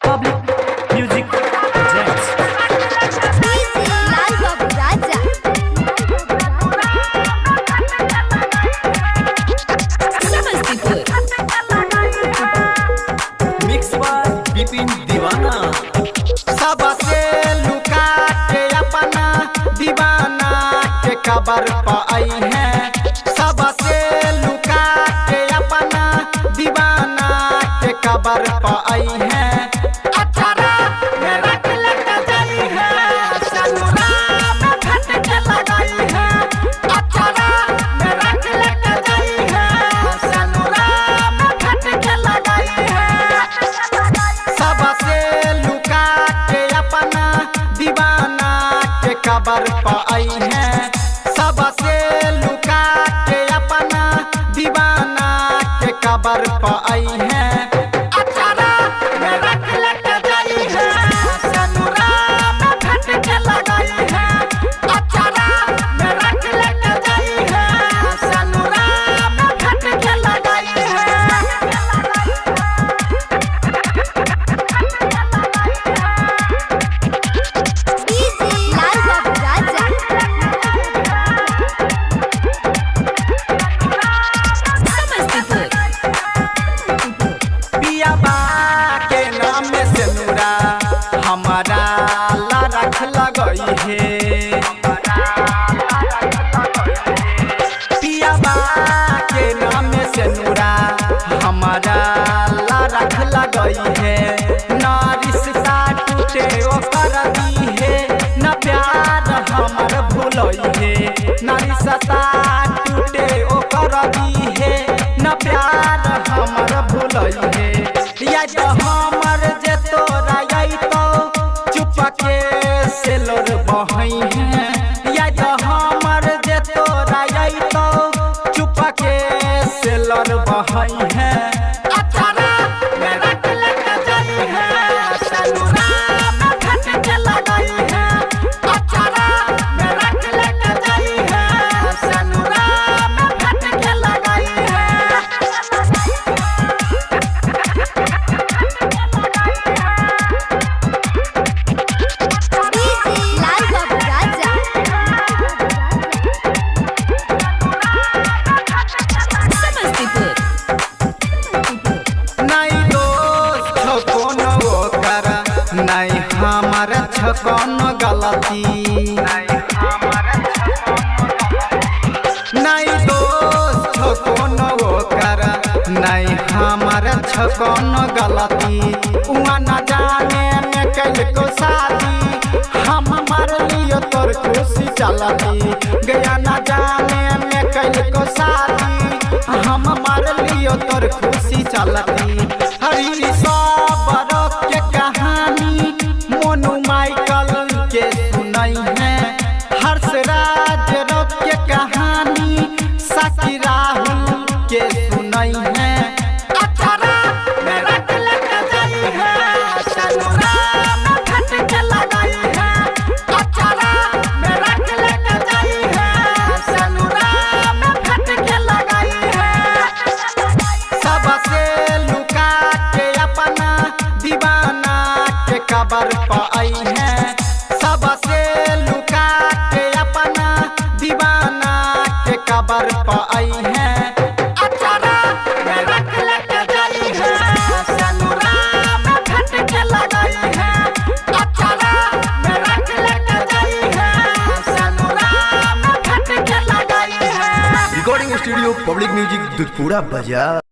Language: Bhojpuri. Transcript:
Public Music Presents. लाल बाबू राजा Samastipur Mixed by Bipin Divana. सबसे लुका के अपना दीवाना के कबर पाई है। सबसे लुका के अपना दीवाना के कबर पाई है। अठारह में रख लेके जाई है, सनुरा में फट के लगाई है। अठारह में रख लेके जाई है, सनुरा में फट के लगाई है। सबसे लुका के अपना दीवाना के कबर पाई है। सबसे लुका के अपना दीवाना के कबर पाई है। अठारह में रख लेके जाई है, सनुरा में फट के लगाई है। अठारह में रख लेके जाई है, सनुरा में फट के लगाई है। लाल बाबू राजा समस्तीपुर पियाबा के नाम से नूरा हमारा ला रख लगई है। पियाबा के नाम से नूरा हमारा ला रख लगई है। ना रिश्ता टूटे ओकर दी है, ना प्यार हमर भूलई है। ना रिश्ता टूटे ओकर दी है, ना प्यार हमर भूलई है। या तो हमर जे तोरा आई तो चुपके से लोर बहई है। या तो हमर जे तोरा आई तो चुपके से लोर बहई है। अठारह में रख लेके जाई है, सनुरा में फट के लगाई है। अठारह में रख लेके जाई है, सनुरा में फट के लगाई है। लाल बाबू राजा समस्तीपुर नहीं दोस्त छो कोनो ओकर, नहीं हमार छो कोनो गलती। नहीं दोस्त छो कोनो ओकर, नहीं हमार छो कोनो गलती। उहाँ न जाने में कल को शादी, हम मर लियो तोर खुशी चलती। गया न जाने में कल को शादी, हम मर लियो तोर खुशी चलती। हरी सब के कहानी मोनू माइकल के सुनई है। हर्षराज रोक के कहानी साकी राहुल के सुनई है। अठारह में रख लेके जाई है, सनुरा में फट के लगाई है। अठारह में रख लेके जाई है, सनुरा में फट के लगाई है। सबसे लुका के अपना दीवाना के कबर पाई है। सबसे लुका के अपना दीवाना के कबर पाई है। अठारह में रख लेके जाई है, सनुरा में फट के लगाई है। अठारह में रख लेके जाई है, सनुरा में फट के लगाई है। Recording Studio Public Music Dudhpura Bazaar.